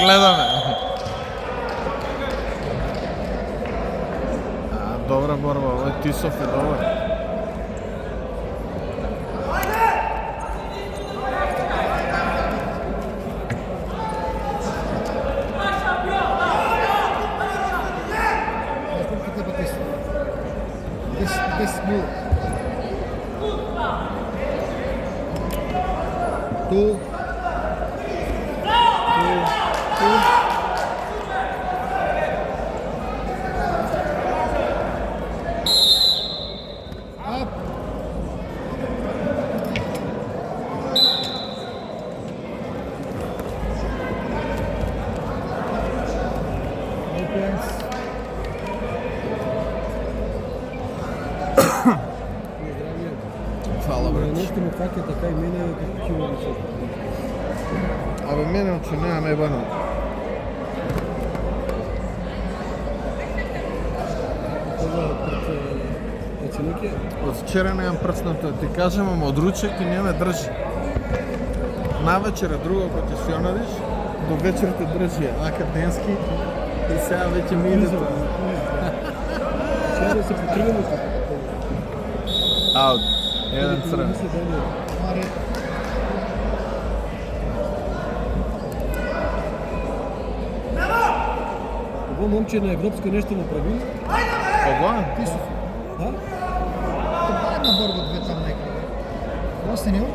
гледаме. Добра борба, овој Тисов е добар. This move. Two. Up. Фала, брат. Нешто ме фаќа така и мене како кило се. Абе, мене очи немам ебано. Од вчера немам прцнато, ти кажем, ама од ручек и не ме држи. Навечер е друго кој ќе си онадиш, до вечер те држи, ака денски и сега веќе ми иде. Сега да се потргаме така. Аут. Еден црен. Ово момче на европско нешто направи? Кого? Тисов. Да? Една борба две там некаде. Остенил?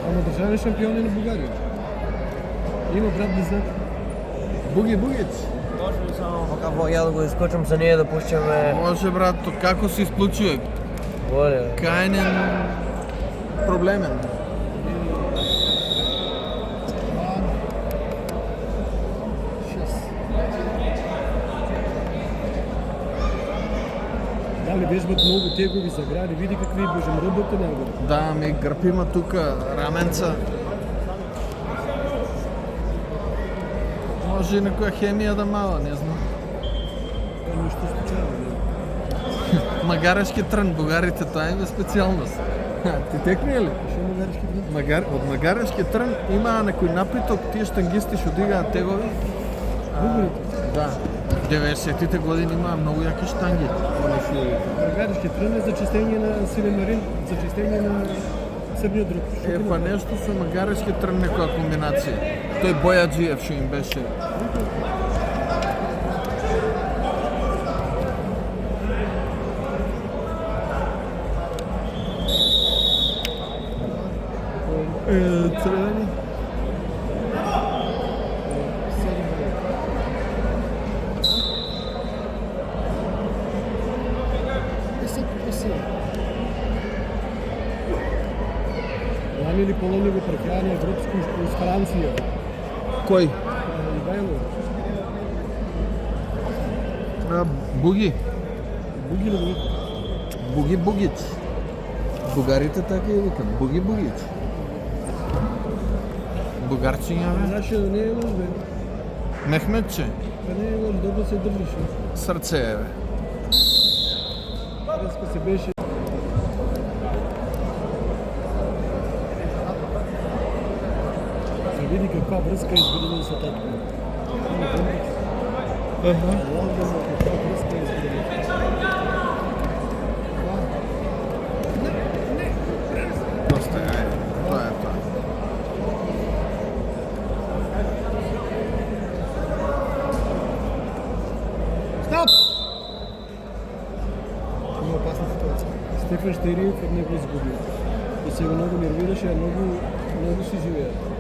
Ама државни шампиони на Бугарија. Има брат близнак. Бугиц. Може ли само пока ја да го искочам за ние да пушчаме? Може, брато, како се исклучuje? Воле. Кајнен проблемен. Дали вежбат многу тегови загради, види какви божем работи нагоре. Да, ми грпима тука раменца. Може и некоја хемија да мала, не знам. Ништо случајно. Магарешки трн, бугарите, тоа е специјалност. Ти текни ли? Што магаришки брат? Од магарешки трн има некој напиток, тие штангисти што дигаат тегови. Бугарите? Да. 90-тите години имаа многу јаки штанги. Магаришки трн е за чистење на сивен марин, за чистење на србниот дроб. Е, па нешто со магарешки трн некоја комбинација. Тој Бојаджиев што им беше. Црвени. Лани или полони го прекјани европско из Франција. Кој? Ивајло. Буги. Буги ли го? Бугиц. Бугарите така и викат. Бугиц. Бугарчиња, бе. Знаеш, не е лош, бе. Мехметче. Па не е лош, добро се држиш. Срце е, бе. Деска се беше. Види каква врска изградена со татко. Каква врска изградена. Доста е, тоа е тоа. Стоп! Има опасна ситуација. Стефан Штириев од него изгубил. И се го многу нервираше, а многу си живеа.